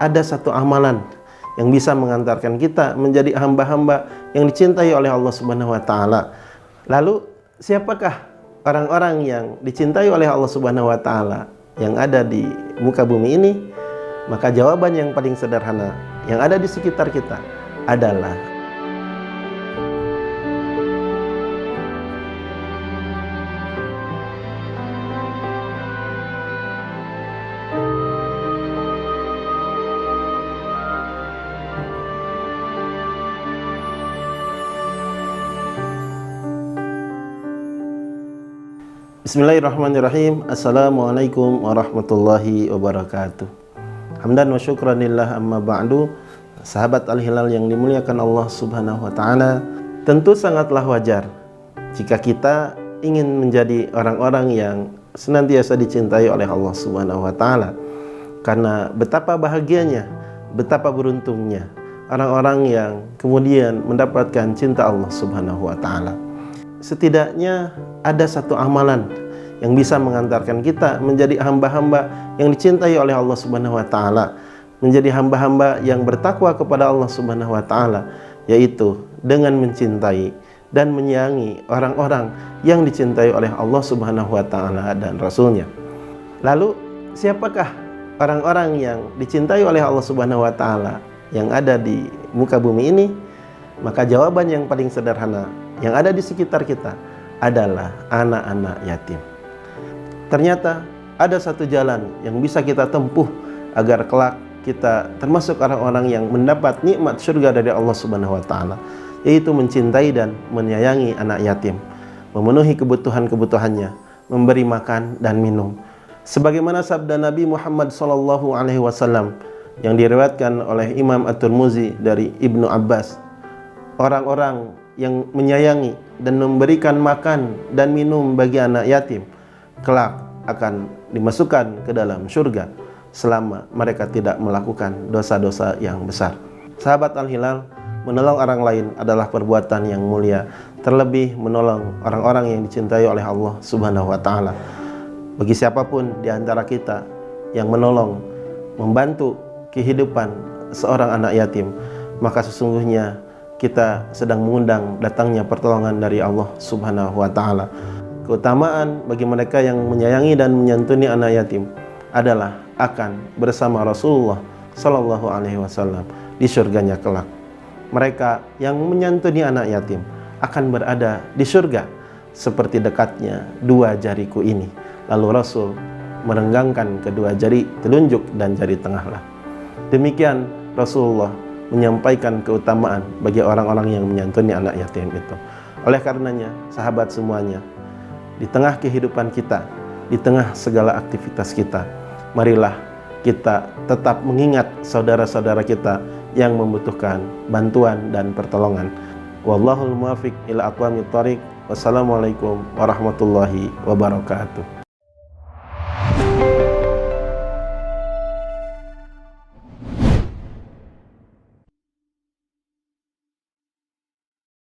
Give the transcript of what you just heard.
ada satu amalan yang bisa mengantarkan kita menjadi hamba-hamba yang dicintai oleh Allah Subhanahu wa taala. Lalu siapakah orang-orang yang dicintai oleh Allah Subhanahu wa taala yang ada di muka bumi ini? Maka jawaban yang paling sederhana yang ada di sekitar kita adalah Bismillahirrahmanirrahim. Assalamualaikum warahmatullahi wabarakatuh. Hamdan wa syukranillah amma ba'du. Sahabat Al-Hilal yang dimuliakan Allah Subhanahu wa taala, tentu sangatlah wajar jika kita ingin menjadi orang-orang yang senantiasa dicintai oleh Allah Subhanahu wa taala. Karena betapa bahagianya, betapa beruntungnya orang-orang yang kemudian mendapatkan cinta Allah Subhanahu wa taala. Setidaknya ada satu amalan yang bisa mengantarkan kita menjadi hamba-hamba yang dicintai oleh Allah Subhanahu wa taala, menjadi hamba-hamba yang bertakwa kepada Allah Subhanahu wa taala, yaitu dengan mencintai dan menyayangi orang-orang yang dicintai oleh Allah Subhanahu wa taala dan Rasul-Nya. Lalu siapakah orang-orang yang dicintai oleh Allah Subhanahu wa taala yang ada di muka bumi ini? Maka jawaban yang paling sederhana yang ada di sekitar kita adalah anak-anak yatim. Ternyata ada satu jalan yang bisa kita tempuh agar kelak kita termasuk orang-orang yang mendapat nikmat surga dari Allah Subhanahu wa taala, yaitu mencintai dan menyayangi anak yatim, memenuhi kebutuhan-kebutuhannya, memberi makan dan minum. Sebagaimana sabda Nabi Muhammad SAW yang diriwayatkan oleh Imam At-Tirmidzi dari Ibnu Abbas, orang-orang yang menyayangi dan memberikan makan dan minum bagi anak yatim kelak akan dimasukkan ke dalam surga selama mereka tidak melakukan dosa-dosa yang besar. Sahabat Al-Hilal, menolong orang lain adalah perbuatan yang mulia, terlebih menolong orang-orang yang dicintai oleh Allah Subhanahu wa taala. Bagi siapapun di antara kita yang menolong, membantu kehidupan seorang anak yatim, maka sesungguhnya kita sedang mengundang datangnya pertolongan dari Allah Subhanahu wa taala. Keutamaan bagi mereka yang menyayangi dan menyantuni anak yatim adalah akan bersama Rasulullah sallallahu alaihi wasallam di surganya kelak. Mereka yang menyantuni anak yatim akan berada di surga seperti dekatnya dua jariku ini. Lalu Rasul merenggangkan kedua jari telunjuk dan jari tengahlah. Demikian Rasulullah menyampaikan keutamaan bagi orang-orang yang menyantuni anak yatim itu. Oleh karenanya, sahabat semuanya, di tengah kehidupan kita, di tengah segala aktivitas kita, marilah kita tetap mengingat saudara-saudara kita yang membutuhkan bantuan dan pertolongan. Wallahul muwaffiq ila aqwamit thoriq. Wassalamualaikum warahmatullahi wabarakatuh.